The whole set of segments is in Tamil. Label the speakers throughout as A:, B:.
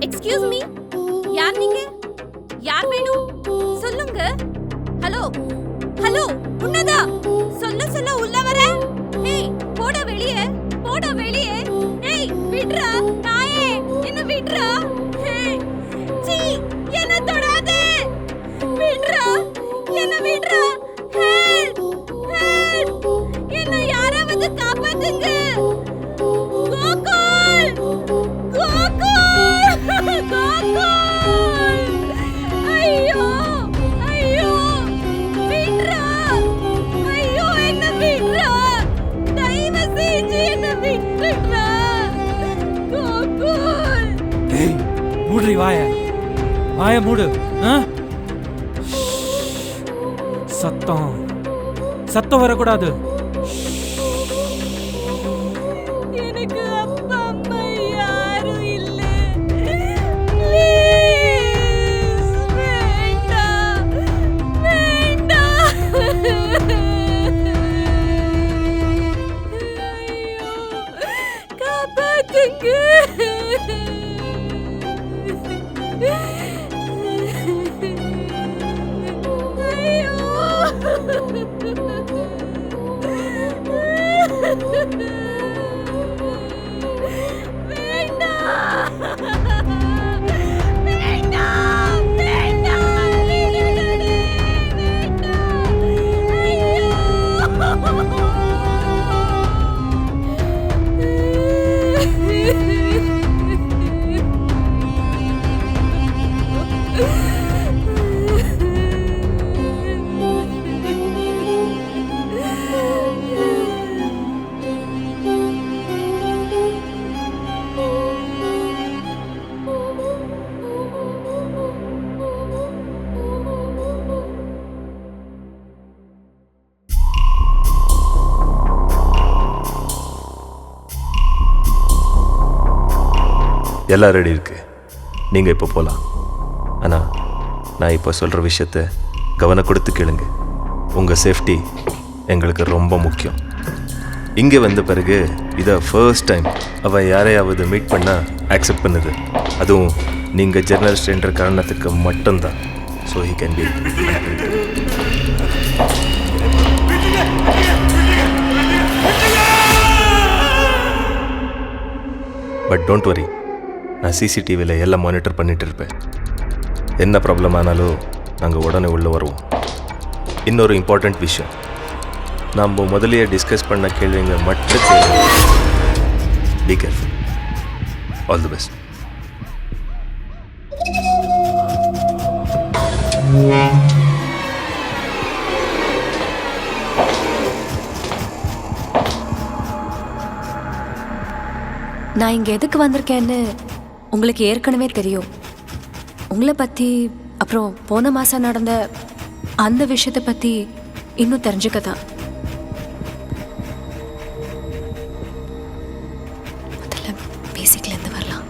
A: எக்ஸ்கியூஸ் மீ, யார் நீங்க? யார் வேணும் சொல்லுங்க. ஹலோ ஹலோ, உன்னதா சொல்ல உள்ள வர. ஏய் போட வெளியே, போட வெளியே. ஏய் விட்றா நாயே, என்ன விட்றா. ஏய் சீ, என்ன தொடாதே. விட்றா, என்ன விட்றா. ஹெல்ப் ஹெல்ப், என்ன யாராவது காப்பாத்துங்க. கோகுல் கோகுல் கோகுல். ஐயோ ஐயோ, விட்றா. ஐயோ என்ன விட்றா, தயவு செஞ்சு என்ன விட்றா கோகுல்.
B: ஏய் மூடுறி வாய மூடு. சத்தம் வரக்கூடாது.
A: எனக்கு அப்பா அம்மா யாரும் இல்ல. ப்ளீஸ் வேண்டாம் வேண்டாம். ஐயோ காப்பாத்துங்க.
C: எல்லாம் ரெடி இருக்கு, நீங்கள் இப்போ போகலாம். ஆனால் நான் இப்போ சொல்கிற விஷயத்த கவனம் கொடுத்து கேளுங்க. உங்கள் சேஃப்டி எங்களுக்கு ரொம்ப முக்கியம். இங்கே வந்த பிறகு இதை ஃபர்ஸ்ட் டைம் அவன் யாரையாவது மீட் பண்ணால் ஆக்செப்ட் பண்ணுது. அதுவும் நீங்கள் ஜெர்னலிஸ்ட் என்ற காரணத்துக்கு மட்டும்தான். So he can be. But don't worry, நான் சிசிடிவியில் எல்லாம் மானிட்டர் பண்ணிகிட்டு இருப்பேன். என்ன ப்ராப்ளம் ஆனாலும் நாங்கள் உடனே உள்ளே வருவோம். இன்னொரு இம்பார்ட்டண்ட் விஷயம், நாம் முதலையே டிஸ்கஸ் பண்ண கேள்விங்க மட்டும் கேள்வி. Be careful. All the best.
D: நான் இங்கே எதுக்கு வந்திருக்கேன்னு உங்களுக்கு ஏற்கனவே தெரியும். உங்களை பற்றி, அப்புறம் போன மாதம் நடந்த அந்த விஷயத்தை பற்றி இன்னும் தெரிஞ்சுக்கதான். முதல்ல பேசிக்லேருந்து வரலாம்.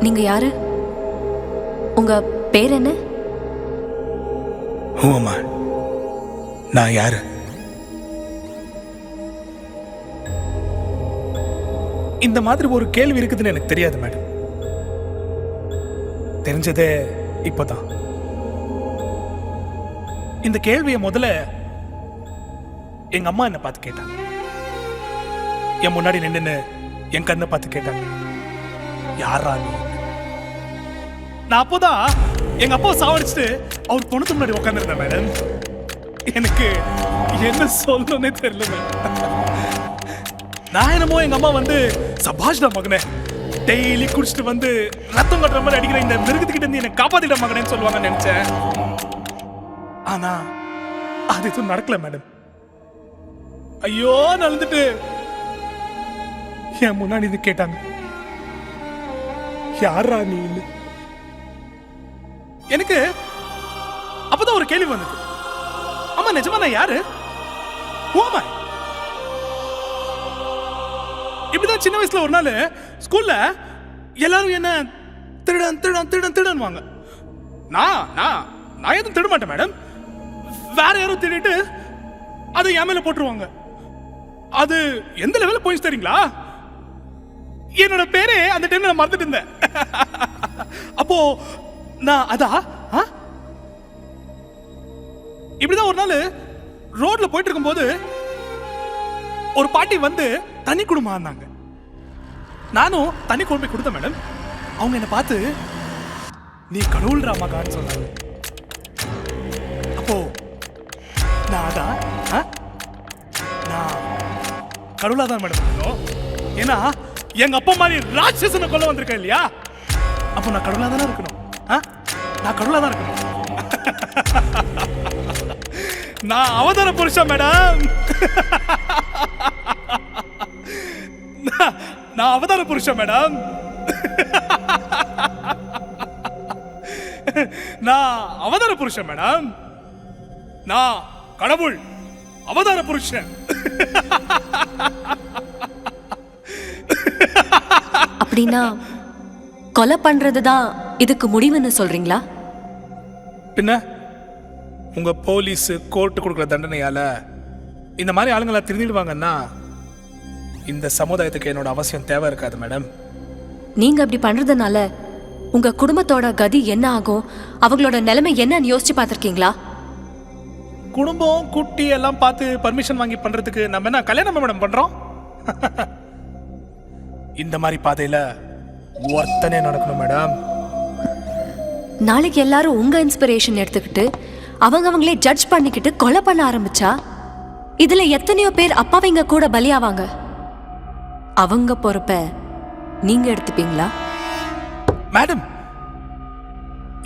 D: நீங்கள் யாரு? உங்கள் பேர் என்ன?
E: அம்மா, நான் யாரு? இந்த மாதிரி ஒரு கேள்வி இருக்குதுன்னு எனக்கு தெரியாது மேடம். தெரிஞ்சதே இப்போதான். இந்த கேள்வியை முதல்ல எங்க அம்மா என்ன பார்த்து கேட்டாங்க. என் முன்னாடி நின்று என் கண்ணை பார்த்து கேட்டாங்க, யாரா நீ? நான் அப்போதான் எங்க அப்பா சாவடிச்சுட்டு அவர் பொண்ணுக்கு முன்னாடி உட்காந்துருந்தேன் மேடம். எனக்கு என்ன சொல்லணும்னே தெரியல மேடம். நான் என்னமோ எங்க அம்மா வந்து சபாஷ்டா மகனே, டெய்லி குடிச்சிட்டு வந்து ரத்தம் கட்டுற மாதிரி அடிக்கிற இந்த மிருகத்துக்கிட்ட இருந்து என்னை காப்பாத்திட்ட மகனேன்னு சொல்லுவாங்கன்னு நினைச்சேன். ஆனா அது எதுவும் நடக்கல மேடம். ஐயோ நடந்துட்டு என் முன்னாடி இது கேட்டாங்க, யாரா நீ? எனக்கு அப்பதான் ஒரு கேள்வி வந்தது, ஆமா நிஜமா நான் யாரு? ஓமா இப்படிதான் சின்ன வயசுல ஒரு நாள் ஸ்கூல்ல எல்லாரும் என்ன திருடன் திருடன் திருடன் திருடன் வாங்க. நான் எதுவும் திருட மாட்டேன் மேடம். வேற யாரும் திருடிட்டு அதை என் மேல போட்டுருவாங்க. அது எந்த லெவலில் போயிச்சு தெரியுங்களா? என்னோட பேரே அந்த டைம்ல நான் மறந்துட்டு இருந்தேன். அப்போ நான் இப்படிதான் ஒரு நாள் ரோட்ல போயிட்டு இருக்கும்போது ஒரு பாட்டி வந்து தண்ணி குடுமான்னாங்க. நானும் தண்ணி கொண்டு போய் கொடுத்தேன் மேடம். அவங்க என்ன பார்த்து நீ கடவுள் ராமாக்கான்னு சொன்னாங்க. அப்போ நான் கடவுளா தான் மேடம் இருக்கணும். ஏன்னா எங்க அப்பா மாதிரி ராட்சசனை கொல்ல வந்திருக்கேன் இல்லையா? அப்போ நான் கடவுளா தானே இருக்கணும். நான் கடவுளா தான் இருக்கணும். நான் அவதார புருஷன் மேடம். நான் அவதார புருஷன் மேடம். நான் அவதார புருஷன் மேடம். நான் கடவுள் அவதார புருஷன்.
D: அப்படின்னா கொலை பண்றதுதான் இதுக்கு முடிவுன்னு சொல்றீங்களா?
E: பின்ன உங்க போலீஸ் கோர்ட்டு கொடுக்குற தண்டனையால இந்த மாதிரி ஆளுங்களா திருந்திடுவாங்கன்னா இந்த சமுதாயத்துக்கு என்னோட அவசியம் தேவை இருக்காது மேடம்.
D: நீங்க அப்படி பண்றதுனால உங்க குடும்பத்தோட கதி என்ன ஆகும், அவங்களோட நிலைமை என்னன்னு யோசிச்சு பார்த்திருக்கீங்களா?
E: குடும்பம் குட்டி எல்லாம் பார்த்து பர்மிஷன் வாங்கி பண்றதுக்கு நம்ம என்ன கல்யாணம் மேடம் பண்றோம்? இந்த மாதிரி பாதையில ஒருத்தனே நடக்கணும் மேடம்.
D: நாளைக்கு எல்லாரும் உங்க இன்ஸ்பிரேஷன் எடுத்துக்கிட்டு அவங்களே ஜட்ஜ் பண்ணிக்கிட்டு கொலை பண்ண ஆரம்பிச்சா இதுல எத்தனையோ பேர் அப்பாவிங்க கூட பலியாவாங்க. அவங்க பொறுப்பை நீங்க எடுத்துப்பீங்களா?
E: மேடம்,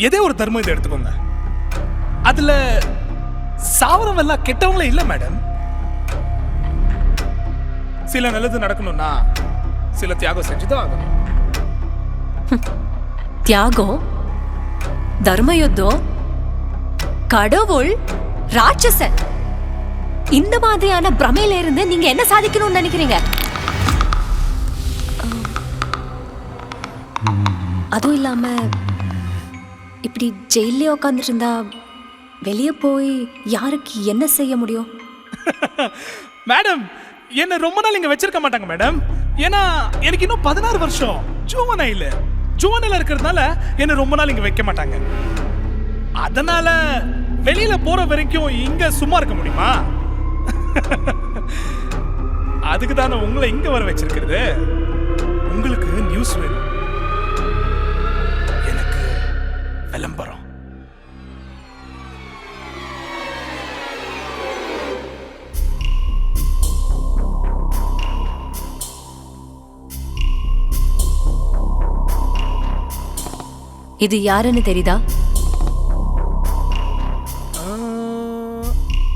E: எதே ஒரு தர்மம் இதை எடுத்துக்கோங்க. அதுல சாவரம் எல்லாம் கெட்டவங்களே இல்ல மேடம். சில நல்லது நடக்கணும்னா சில தியாகம் செஞ்சுதான் ஆகணும்.
D: தியாகம், தர்ம யுத்தம், கடவுள், ராட்சசன், இந்த மாதிரியான பிரமையில இருந்து நீங்க என்ன சாதிக்கணும்னு நினைக்கிறீங்க? அதுவும் இல்லாம இப்படி ஜெயிலே உட்காந்துட்டு இருந்தா வெளியே போய் யாருக்கு என்ன செய்ய முடியும்?
E: மேடம், என்ன ரொம்ப நாள் இங்க வச்சிருக்க மாட்டாங்க மேடம். ஏன்னா எனக்கு இன்னும் 16 வருஷம் ஜுவனைல இருக்கிறதுனால என்ன ரொம்ப நாள் இங்க வைக்க மாட்டாங்க. அதனால வெளியில போற வரைக்கும் இங்க சும்மா இருக்க முடியுமா? அதுக்கு தானே உங்களை இங்க வர வச்சிருக்கிறது. உங்களுக்கு நியூஸ் வேணும், எனக்கு விளம்பரம்.
D: இது யாருன்னு தெரியுதா?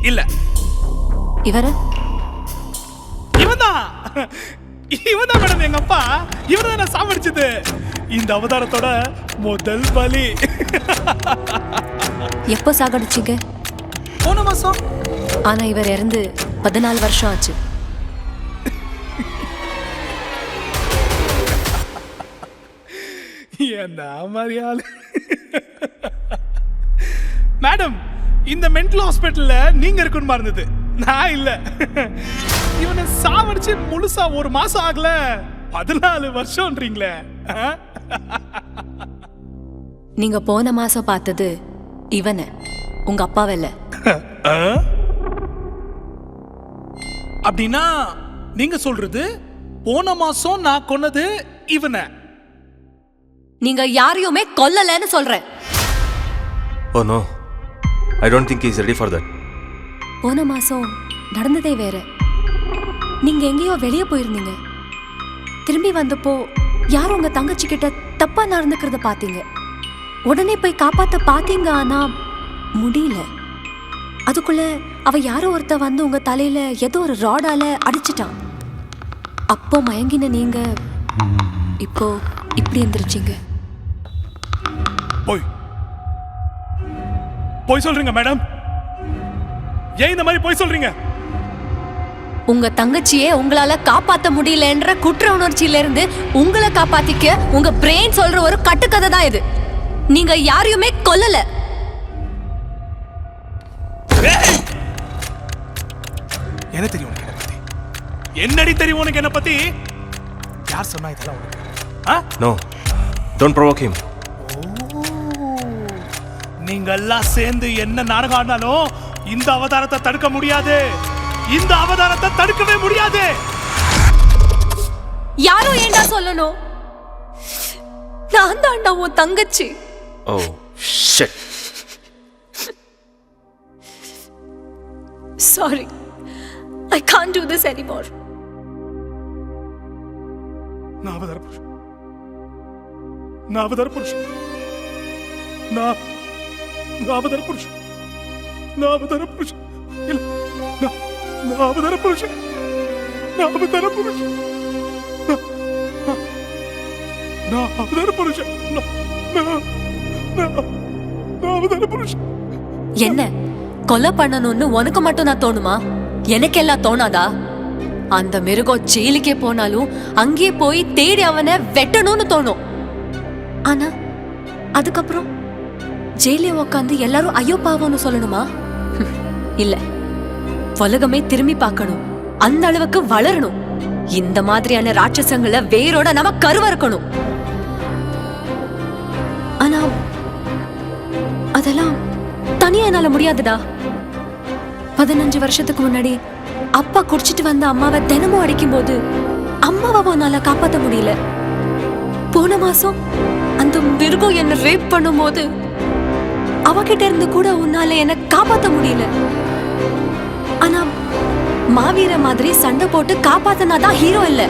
E: இல்ல.
D: இவரா?
E: இவன்தான் மேடம் எங்க அப்பா. இவர்தான் நான் சாவடிச்சது. இந்த அவதாரத்தோட முதல் பலி.
D: எப்போ சாகடிச்சீங்க?
E: போன மாசம்.
D: ஆனா இவர் இறந்து 14 வருஷம் ஆச்சு.
E: என்ன மாதிரி ஆளு. மேடம், இந்த மென்டல் ஹாஸ்பிட்டல்ல நீங்க இருக்கணுமா இருந்தது, நான் இல்ல. இவனை சாவடிச்சு முழுசா ஒரு மாசம் ஆகல, 14 வருஷம்ன்றீங்களே.
D: நீங்க போன மாசம் பார்த்தது இவனை, உங்க அப்பாவை இல்ல.
E: அப்படின்னா நீங்க சொல்றது போன மாசம் நான் கொன்னது இவனை.
D: நீங்க யாரையுமே கொல்லலன்னு சொல்றேன்.
C: Oh no, I don't think he is ready for that.
D: போன மாசம் நடந்ததே வேற. நீங்க எங்கேயோ வெளியே போயிருந்தீங்க. திரும்பி வந்தப்போ யாரும் உங்க தங்கச்சி கிட்ட தப்பா நடந்துக்கிறத பாத்தீங்க. உடனே போய் காப்பாத்த பாத்தீங்க, ஆனா முடியல. அதுக்குள்ள அவ யாரோ ஒருத்த வந்து உங்க தலையில ஏதோ ஒரு ராடால அடிச்சிட்டான். அப்போ மயங்கின நீங்க இப்போ இப்படி எந்திரிச்சிங்க.
E: போய் சொல்றீங்க மேடம். ஏன் இந்த மாதிரி போய் சொல்றீங்க?
D: உங்க தங்கச்சியே உங்களால காப்பாத்த முடியலன்ற குற்ற உணர்ச்சியில இருந்து உங்களை காப்பாத்திக்க உங்க பிரெயின் சொல்ற ஒரு கட்டுக்கதை தான் இது. நீங்க யாரையுமே கொல்லல.
E: என்ன தெரியும் உனக்கு என்ன பத்தி? என்னடி தெரியும் உனக்கு என்ன பத்தி? யார் சொன்னா இதெல்லாம் உனக்கு?
C: No, don't provoke him.
E: நீங்க எல்லாம் சேர்ந்து என்ன நாடகம் ஆடினாலும் இந்த அவதாரத்தை தடுக்க முடியாது. இந்த அவதாரத்தை தடுக்கவே முடியாது.
D: யாரும் ஏண்டா சொல்லணும்? நான் தான்டா உன் தங்கச்சி.
C: Oh shit.
D: Sorry, I can't do this anymore.
E: நான் அவதார புருஷன். நான் அவதார புருஷன். நான் அவதார புருஷன். நான் அவதார புருஷன். இல்ல, நான் அவதார புருஷன். நான் அவதார புருஷன். நான் அவதார புருஷன். நான் அவதார புருஷன்.
D: என்ன கொலை பண்ணணும்னு உனக்கு மட்டும் நான் தோணுமா? எனக்கு எல்லாம் தோணாதா? அந்த மிருகம் ஜெயிலுக்கே போனாலும் அங்கேயே போய் தேடி அவனை வெட்டணும்னு தோணும். ஆனா அதுக்கப்புறம் ஜெயிலே உக்காந்து எல்லாரும் ஐயோ பாவம்னு சொல்லணுமா? இல்ல, உலகமே திரும்பி பார்க்கணும். அந்த அளவுக்கு வளரணும். இந்த மாதிரியான ராட்சசங்களை வேரோட நம்ம கருவறுக்கணும். ஆனா அதெல்லாம் தனியா என்னால முடியாதுடா. 15 வருஷத்துக்கு முன்னாடி அப்பா குடிச்சிட்டு வந்த அம்மாவை தினமும் அடிக்கும் போது அம்மாவை உன்னால காப்பாத்த முடியல. போன மாசம் அந்த மிருகம் என்ன ரேப் பண்ணும்போது அவகிட்ட இருந்து கூட உன்னால என்ன காப்பாத்த முடியல. ஆனா மாவீர மாதிரி சண்டை போட்டு காப்பாத்தனாதான் ஹீரோ இல்ல.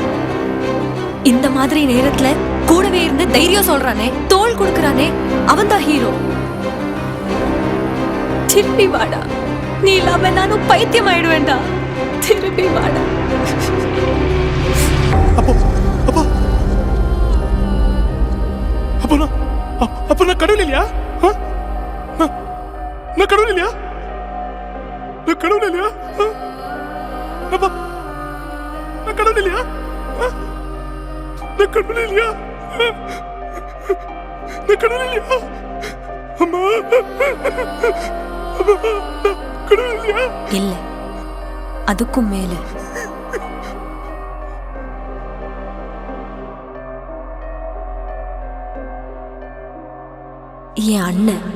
D: இந்த மாதிரி நேரத்துல கூடவே இருந்து தைரியம் சொல்றானே, தோள் கொடுக்கறானே, அவன்தான் ஹீரோ. திருப்பி வாடா. நீ இல்லாம நானும் பைத்தியம் ஆயிடுவேன்டா. திருப்பி வாடா.
E: அப்போ அப்போ அப்போ நான் கடவுள் இல்லையா? நான் கடவுள் இல்லையா? நான் கடவுள் இல்லையா? அப்பா, நான் கடவுள் இல்லையா? நான் கடவுள் இல்லையா? நான் கடவுள் இல்லையா? அம்மா, கடவுள் இல்லையா?
D: இல்ல, அதுக்கும் மேல என் அண்ணன்